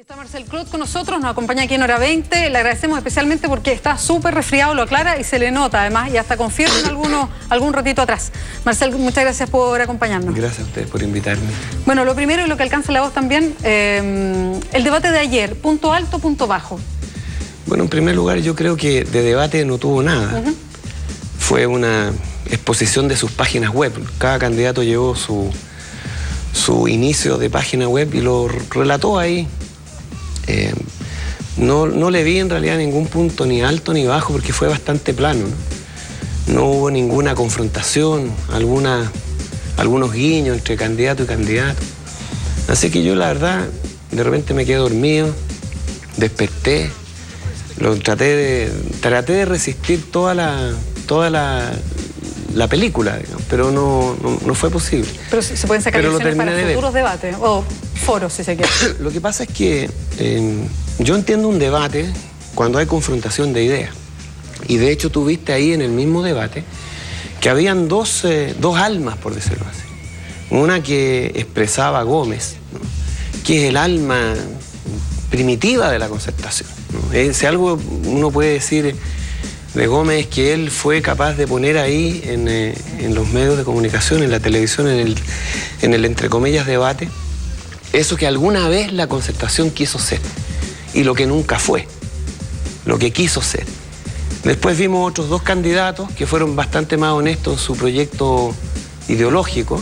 Está Marcel Clot con nosotros, nos acompaña aquí en Hora 20. Le agradecemos especialmente porque está súper resfriado, lo aclara y se le nota además, y hasta con fiebre en algún ratito atrás. Marcel, muchas gracias por acompañarnos. Gracias a ustedes por invitarme. Bueno, lo primero y lo que alcanza la voz también, el debate de ayer, punto alto, punto bajo. Bueno, en primer lugar yo creo que de debate no tuvo nada. Fue una exposición de sus páginas web. Cada candidato llevó su inicio de página web y lo relató ahí. No le vi en realidad ningún punto ni alto ni bajo porque fue bastante plano, no hubo ninguna confrontación, algunos guiños entre candidato y candidato. Así que yo la verdad de repente me quedé dormido, desperté, traté de resistir toda la película, digamos, pero no fue posible. Pero se pueden sacar lecciones para futuros debates o foros, si se quiere. Lo que pasa es que yo entiendo un debate cuando hay confrontación de ideas. Y de hecho tú viste ahí en el mismo debate que habían dos almas, por decirlo así. Una que expresaba Gómez, ¿no?, que es el alma primitiva de la Concertación, ¿no? Si algo uno puede decir de Gómez es que él fue capaz de poner ahí en los medios de comunicación, en la televisión, en el entre comillas debate, eso que alguna vez la Concertación quiso ser y lo que nunca fue, lo que quiso ser. Después vimos otros dos candidatos que fueron bastante más honestos en su proyecto ideológico.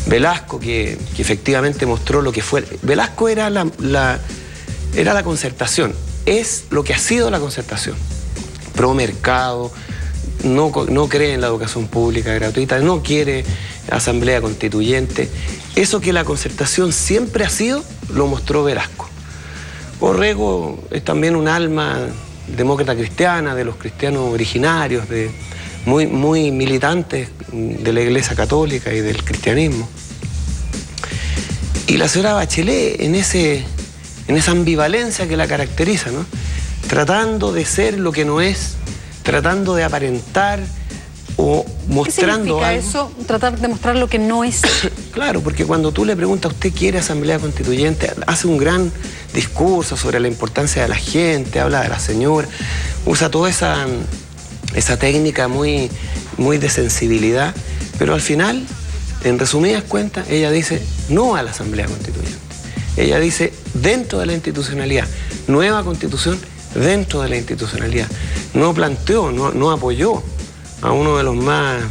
Velasco, que efectivamente mostró lo que fue. Velasco era la Concertación, es lo que ha sido la Concertación. Pro mercado, no cree en la educación pública gratuita, no quiere asamblea constituyente. Eso que la Concertación siempre ha sido, lo mostró Velasco. Orrego es también un alma demócrata cristiana, de los cristianos originarios, muy militantes de la Iglesia Católica y del cristianismo. Y la señora Bachelet, en esa ambivalencia que la caracteriza, ¿no?, tratando de ser lo que no es, tratando de aparentar o mostrando algo. ¿Qué significa eso, tratar de mostrar lo que no es? Claro, porque cuando tú le preguntas, ¿usted quiere asamblea constituyente?, hace un gran discurso sobre la importancia de la gente, habla de la señora, usa toda esa técnica muy de sensibilidad, pero al final, en resumidas cuentas, ella dice no a la asamblea constituyente. Ella dice dentro de la institucionalidad, nueva constitución dentro de la institucionalidad. No planteó, no apoyó a uno de los más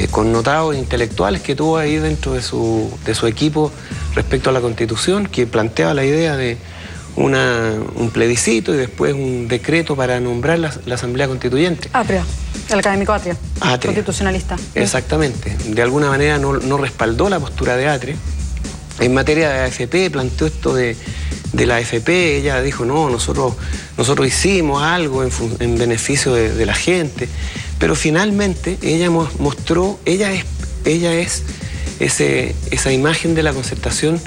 connotados intelectuales que tuvo ahí dentro de su equipo respecto a la Constitución, que planteaba la idea de un plebiscito y después un decreto para nombrar la Asamblea Constituyente. Atria, el académico Atria. Constitucionalista. Exactamente. De alguna manera no respaldó la postura de Atria. En materia de AFP planteó esto de la AFP, ella dijo, no, nosotros hicimos algo en beneficio de la gente, pero finalmente ella mostró, ella es esa imagen de la Concertación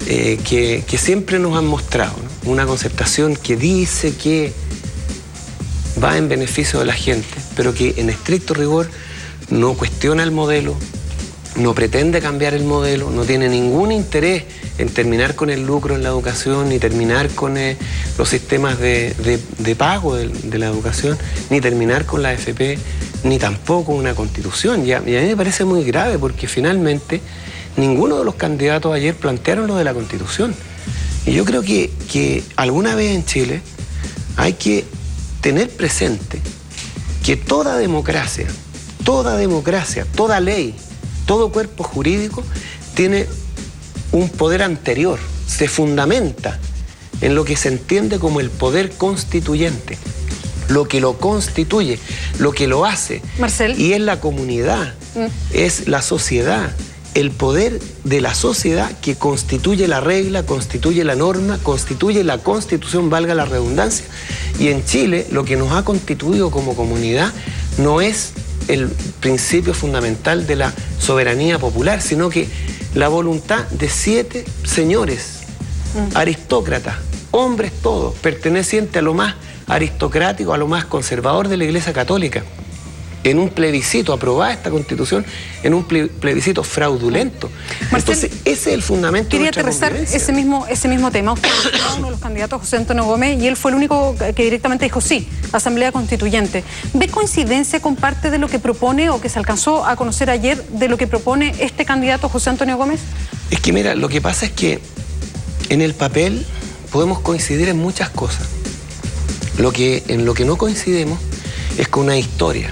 que siempre nos han mostrado, ¿no? Una Concertación que dice que va en beneficio de la gente, pero que en estricto rigor no cuestiona el modelo, no pretende cambiar el modelo, no tiene ningún interés en terminar con el lucro en la educación, ni terminar con los sistemas de pago de la educación, ni terminar con la AFP, ni tampoco una constitución. Y a mí me parece muy grave porque finalmente ninguno de los candidatos ayer plantearon lo de la constitución. Y yo creo que alguna vez en Chile hay que tener presente que toda democracia, toda ley, todo cuerpo jurídico tiene un poder anterior, se fundamenta en lo que se entiende como el poder constituyente, lo que lo constituye, lo que lo hace. Marcel. Y es la comunidad, es la sociedad, el poder de la sociedad que constituye la regla, constituye la norma, constituye la Constitución, valga la redundancia. Y en Chile lo que nos ha constituido como comunidad no es el principio fundamental de la soberanía popular, sino que la voluntad de 7 señores, aristócratas, hombres todos, pertenecientes a lo más aristocrático, a lo más conservador de la Iglesia Católica. en un plebiscito, aprobada esta Constitución, en un plebiscito fraudulento. Marcel, entonces, ese es el fundamento de nuestra convivencia. Quería aterrizar ese mismo tema. Usted era uno de los candidatos, José Antonio Gómez, y él fue el único que directamente dijo sí, Asamblea Constituyente. ¿Ve coincidencia con parte de lo que propone o que se alcanzó a conocer ayer de lo que propone este candidato, José Antonio Gómez? Es que mira, lo que pasa es que en el papel podemos coincidir en muchas cosas. En lo que no coincidimos es con una historia.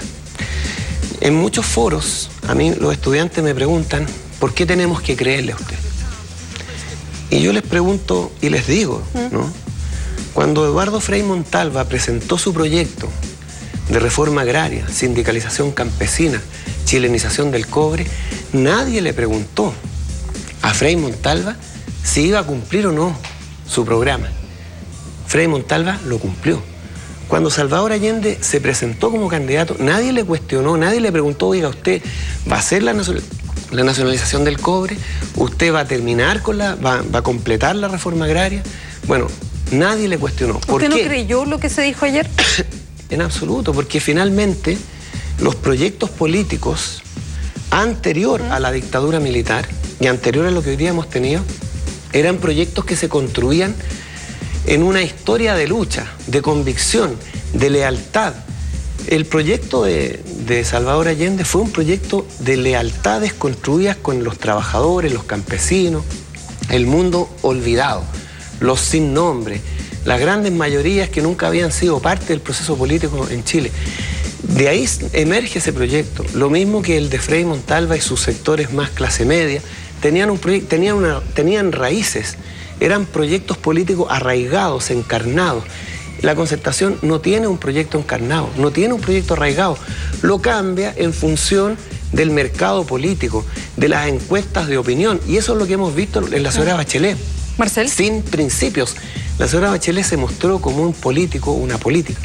En muchos foros, a mí los estudiantes me preguntan, ¿por qué tenemos que creerle a usted? Y yo les pregunto y les digo, ¿no? Cuando Eduardo Frei Montalva presentó su proyecto de reforma agraria, sindicalización campesina, chilenización del cobre, nadie le preguntó a Frei Montalva si iba a cumplir o no su programa. Frei Montalva lo cumplió. Cuando Salvador Allende se presentó como candidato, nadie le cuestionó, nadie le preguntó, oiga, ¿usted va a hacer la nacionalización del cobre? ¿Usted va a terminar con va a completar la reforma agraria? Bueno, nadie le cuestionó. ¿Por qué? ¿Usted no creyó lo que se dijo ayer? En absoluto, porque finalmente los proyectos políticos anterior a la dictadura militar y anterior a lo que hoy día hemos tenido, eran proyectos que se construían en una historia de lucha, de convicción, de lealtad. El proyecto de Salvador Allende fue un proyecto de lealtades construidas con los trabajadores, los campesinos, el mundo olvidado, los sin nombre, las grandes mayorías que nunca habían sido parte del proceso político en Chile. De ahí emerge ese proyecto, lo mismo que el de Frei Montalva y sus sectores más clase media, tenían raíces. Eran proyectos políticos arraigados, encarnados. La Concertación no tiene un proyecto encarnado, no tiene un proyecto arraigado. Lo cambia en función del mercado político, de las encuestas de opinión. Y eso es lo que hemos visto en la señora Bachelet. Marcel. Sin principios. La señora Bachelet se mostró como un político, una política.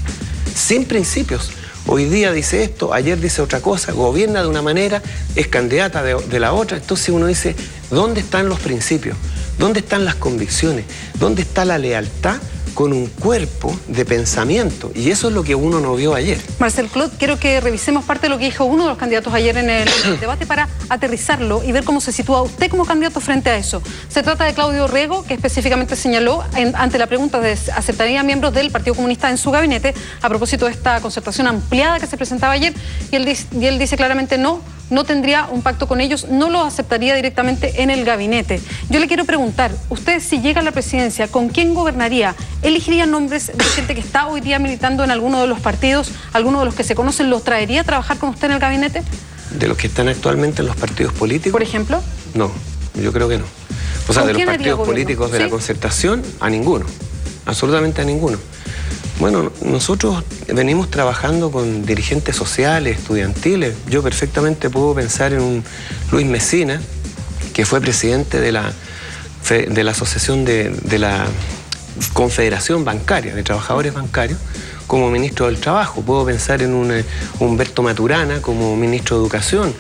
Sin principios. Hoy día dice esto, ayer dice otra cosa, gobierna de una manera, es candidata de la otra. Entonces uno dice, ¿dónde están los principios? ¿Dónde están las convicciones? ¿Dónde está la lealtad con un cuerpo de pensamiento? Y eso es lo que uno no vio ayer. Marcel Clot, quiero que revisemos parte de lo que dijo uno de los candidatos ayer en el debate para aterrizarlo y ver cómo se sitúa usted como candidato frente a eso. Se trata de Claudio Rego, que específicamente señaló ante la pregunta de aceptaría miembros del Partido Comunista en su gabinete a propósito de esta concertación ampliada que se presentaba ayer, y él dice claramente no tendría un pacto con ellos, no lo aceptaría directamente en el gabinete. Yo le quiero preguntar, usted si llega a la presidencia, ¿con quién gobernaría? ¿Elegiría nombres de gente que está hoy día militando en alguno de los partidos, alguno de los que se conocen, los traería a trabajar con usted en el gabinete? ¿De los que están actualmente en los partidos políticos? ¿Por ejemplo? No, yo creo que no. O sea, de los partidos políticos de la Concertación, a ninguno, absolutamente a ninguno. Bueno, nosotros venimos trabajando con dirigentes sociales, estudiantiles. Yo perfectamente puedo pensar en un Luis Mesina, que fue presidente de la asociación de la Confederación Bancaria, de Trabajadores Bancarios, como ministro del Trabajo. Puedo pensar en un Humberto Maturana como ministro de Educación,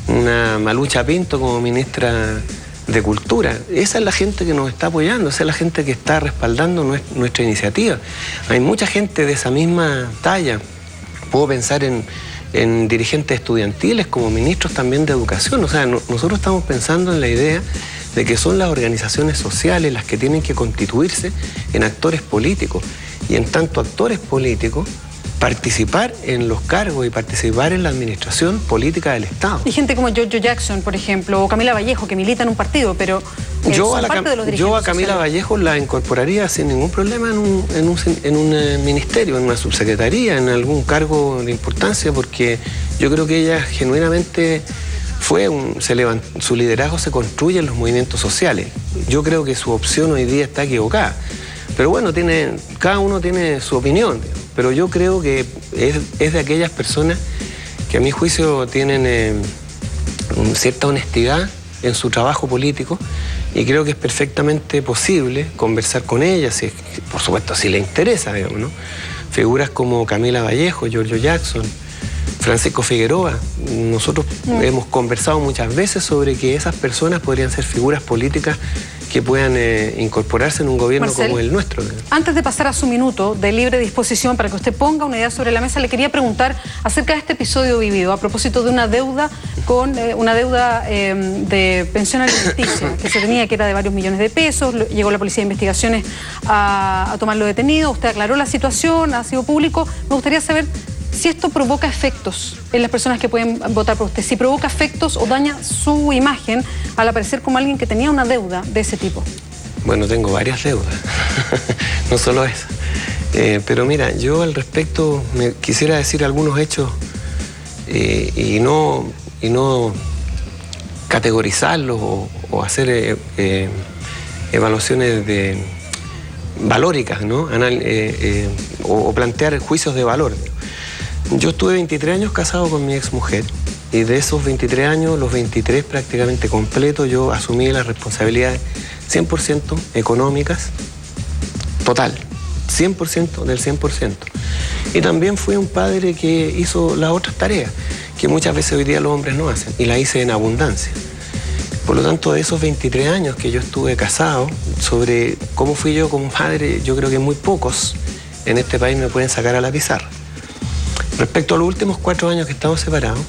una Malucha Pinto como ministra de Cultura. Esa es la gente que nos está apoyando, esa es la gente que está respaldando nuestra iniciativa. Hay mucha gente de esa misma talla. Puedo pensar en dirigentes estudiantiles como ministros también de Educación. O sea, nosotros estamos pensando en la idea de que son las organizaciones sociales las que tienen que constituirse en actores políticos. Y en tanto actores políticos, participar en los cargos y participar en la administración política del Estado. Y gente como Giorgio Jackson, por ejemplo, o Camila Vallejo, que milita en un partido, pero yo a Camila Vallejo la incorporaría sin ningún problema en un ministerio, en una subsecretaría, en algún cargo de importancia, porque yo creo que ella genuinamente su liderazgo se construye en los movimientos sociales. Yo creo que su opción hoy día está equivocada. Pero bueno, cada uno tiene su opinión, pero yo creo que es de aquellas personas que a mi juicio tienen cierta honestidad en su trabajo político, y creo que es perfectamente posible conversar con ella, por supuesto, si le interesa, digamos, ¿no? Figuras como Camila Vallejo, Giorgio Jackson, Francisco Figueroa. Nosotros hemos conversado muchas veces sobre que esas personas podrían ser figuras políticas que puedan incorporarse en un gobierno Marcel, como el nuestro. Antes de pasar a su minuto de libre disposición para que usted ponga una idea sobre la mesa, le quería preguntar acerca de este episodio vivido a propósito de una deuda de pensión alimenticia que se tenía, que era de varios millones de pesos. Llegó la Policía de Investigaciones a tomarlo detenido. Usted aclaró la situación, ha sido público. Me gustaría saber si esto provoca efectos en las personas que pueden votar por usted, si provoca efectos o daña su imagen al aparecer como alguien que tenía una deuda de ese tipo. Bueno, tengo varias deudas, no solo esa. Pero mira, yo al respecto me quisiera decir algunos hechos y no categorizarlos o hacer evaluaciones valóricas, ¿no? O plantear juicios de valor. Yo estuve 23 años casado con mi exmujer y de esos 23 años, los 23 prácticamente completos, yo asumí las responsabilidades 100% económicas, total, 100% del 100%. Y también fui un padre que hizo las otras tareas, que muchas veces hoy día los hombres no hacen, y la hice en abundancia. Por lo tanto, de esos 23 años que yo estuve casado, sobre cómo fui yo como padre, yo creo que muy pocos en este país me pueden sacar a la pizarra. Respecto a los últimos 4 años que estamos separados,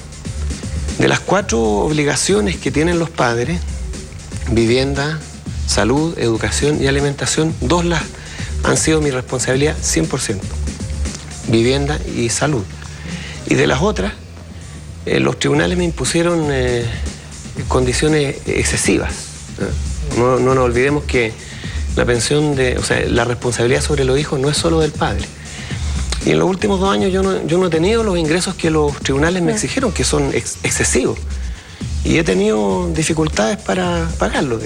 de las 4 obligaciones que tienen los padres, vivienda, salud, educación y alimentación, 2 han sido mi responsabilidad 100%, vivienda y salud. Y de las otras, los tribunales me impusieron condiciones excesivas. No nos olvidemos que la pensión la responsabilidad sobre los hijos no es solo del padre. Y en los últimos 2 años yo no he tenido los ingresos que los tribunales me exigieron, que son excesivos. Y he tenido dificultades para pagarlo.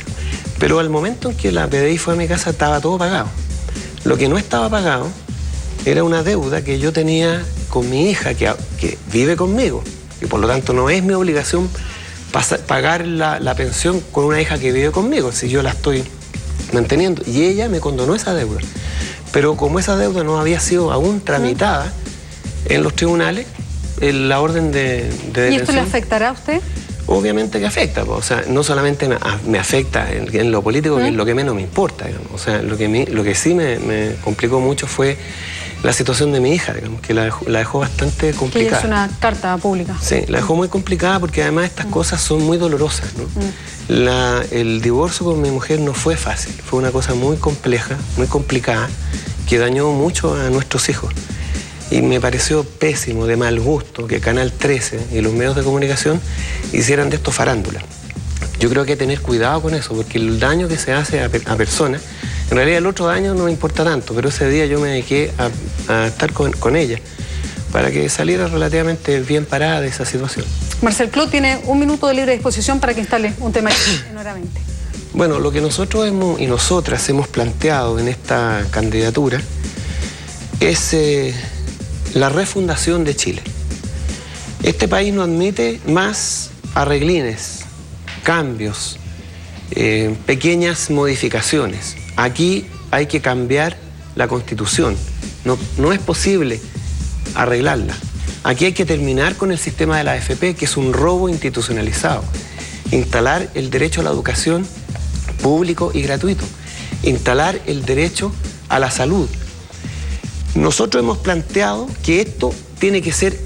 Pero al momento en que la PDI fue a mi casa estaba todo pagado. Lo que no estaba pagado era una deuda que yo tenía con mi hija que vive conmigo. Y por lo tanto no es mi obligación pagar la pensión con una hija que vive conmigo, si yo la estoy manteniendo. Y ella me condonó esa deuda. Pero como esa deuda no había sido aún tramitada en los tribunales, la orden de detención... ¿Y esto le afectará a usted? Obviamente que afecta, o sea, no solamente me afecta en lo político, que es lo que menos me importa, digamos. O sea, lo que sí me complicó mucho fue la situación de mi hija, digamos, que la dejó bastante complicada. Que es una carta pública. Sí, la dejó muy complicada porque además estas cosas son muy dolorosas, ¿no? El divorcio con mi mujer no fue fácil, fue una cosa muy compleja, muy complicada, que dañó mucho a nuestros hijos. Y me pareció pésimo, de mal gusto, que Canal 13 y los medios de comunicación hicieran de esto farándula. Yo creo que hay que tener cuidado con eso, porque el daño que se hace a personas, en realidad el otro daño no me importa tanto, pero ese día yo me dediqué a estar con ella para que saliera relativamente bien parada de esa situación. Marcel Clot tiene 1 minuto de libre disposición para que instale un tema nuevamente. Bueno, lo que nosotros y nosotras hemos planteado en esta candidatura es la refundación de Chile. Este país no admite más arreglines, cambios, pequeñas modificaciones. Aquí hay que cambiar la Constitución. No es posible arreglarla. Aquí hay que terminar con el sistema de la AFP, que es un robo institucionalizado. Instalar el derecho a la educación público y gratuito. Instalar el derecho a la salud. Nosotros hemos planteado que esto tiene que ser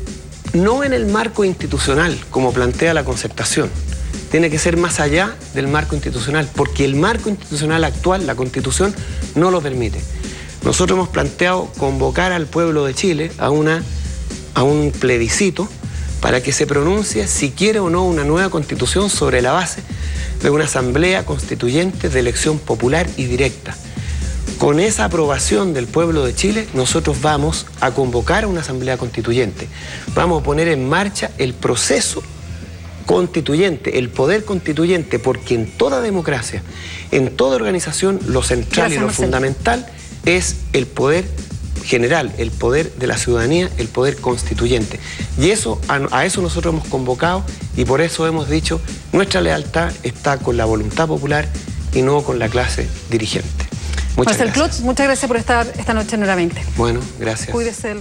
no en el marco institucional, como plantea la concertación. Tiene que ser más allá del marco institucional, porque el marco institucional actual, la Constitución, no lo permite. Nosotros hemos planteado convocar al pueblo de Chile a un plebiscito para que se pronuncie si quiere o no una nueva Constitución sobre la base de una asamblea constituyente de elección popular y directa. Con esa aprobación del pueblo de Chile, nosotros vamos a convocar a una asamblea constituyente. Vamos a poner en marcha el proceso constituyente, el poder constituyente, porque en toda democracia, en toda organización, lo central y lo fundamental es el poder general, el poder de la ciudadanía, el poder constituyente. Y a eso nosotros hemos convocado y por eso hemos dicho, nuestra lealtad está con la voluntad popular y no con la clase dirigente. Muchas gracias. Marcel Clot, muchas gracias por estar esta noche nuevamente. Bueno, gracias. Cuídese del